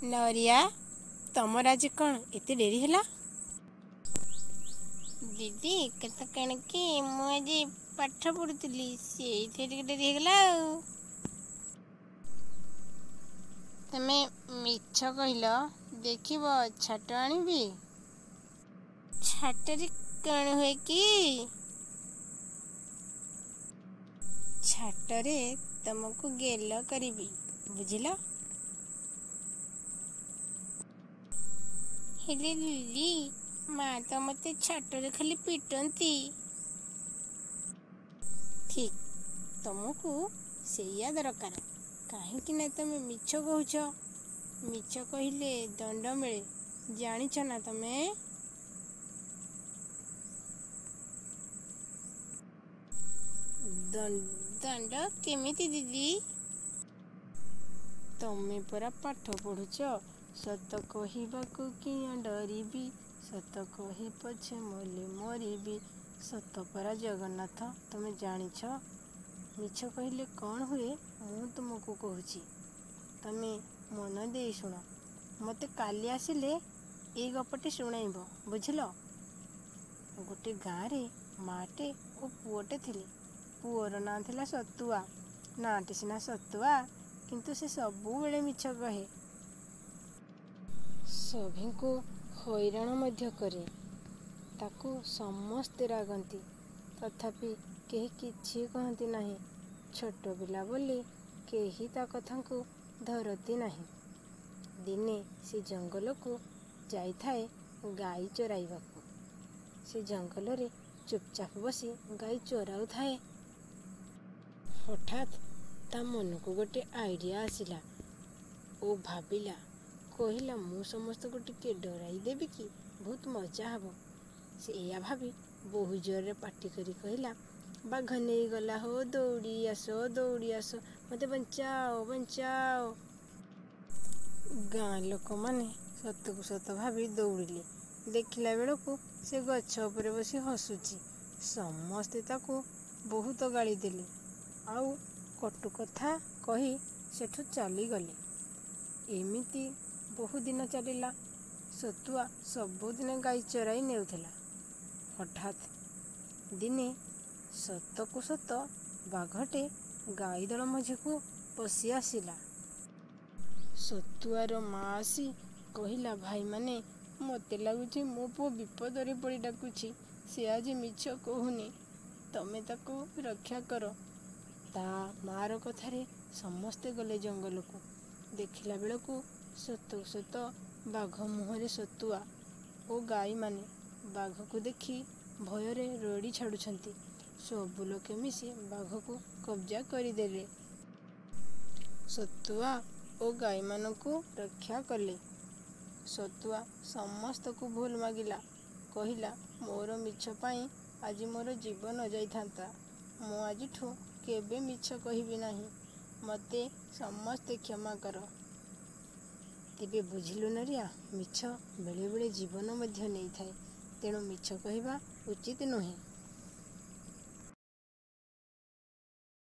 नरिया तमर आज कौन एते डेरी है? दीदी कत कण कि मुझे पाठ पढ़ुली से डेरी है। तमे मिछ कहल देख छाट आनी छाटरी कण हुए कि छाटरे तुमको गेल करी बुझिल। हेले दीदी माँ तो मत छाटरे खाली पिटंती। ठीक तुमको सेया दरकार कहीं तुम मिछ कहूच। मिछ कहले दंड मिले जानिछ ना तमे? दंड केमिति दीदी? तमे परा पाठ पढ़ुच सत कहवाकू किया डरबी सत कही पछे मले मरबी सत परा जगन्नाथ तमे जानिछ। मिछ कहले कौन हुए मु तुमको कहूची तमे मन दे शुण। मते काली आसिले ए गपटे शुणाइब बुझिल। गोटे गाँव रे माटे और पुओटे थिले। पुओर ना थिला सतुआ। नाटे सिना सतुआ किंतु से सबु बेले मिछ कहे। सभी को हैरान मध्य करे। ताकू समस्ते रागंती तथापि केही किछि कहती नहीं। छोट पिला बोली केही ता कथा को धरती नहीं। दिने से जंगल को जाई थाए गाई चराइबाकू। से जंगल रे चुपचाप बसी गाई चराउ थाए। हठात ता मन को गोटे आइडिया आसिला ओ भाबिला कहला मु समस्त को टिके डराई देवी कि बहुत मजा हब। से या भाभी बहु जोर रे पाटी करी कहला बाघ नहीं गला हो दौड़ी आस मते बंचाओ बंचाओ। गाँ लोक माने सत को सत भाभी दौड़िले। देखिला बेलू से गछ उपरे बसी हसुची। समस्ते ताको बहुत गाली देले आउ कटु कथा कही सेठू चली गले। एमिति बहु दिन चलिला। सतुआ सबुदिन गाई चराई नेउथिला। हठात दिने सत को सत बाघटे गाई दल मझी को पशि आसिला। सतुआर माँ आसी कहला भाई माने मते लगुची मो पुओ विपदरे पड़ी डाकुची। से आज मिछ कहूनी तमे ताको रक्षा कर। ता मार कथारे समस्ते गले जंगल को। देखिला बेलू सत सत बाघ मुहरे सतुआ ओ गाई माने बाघ को देखी भୟରେ रड़ी छाड़ुछंती। सबु लोके मिसी बाघ को कब्जा करिदेले। सतुआ ओ गाई मानकू रक्षा कले। सतुआ समस्त को भूल मागिला कहला मोर मिछ पाई आज मोर जीवन जाइथांता। मु आजिठू केबे मिछ कहबी नाही। मते समस्ते क्षमा कर। तेबे बुझिलु नरिया मिछ बेले बेले जीवन मध्य नहीं थाए। तेणु मिछ कहवा उचित नुहे।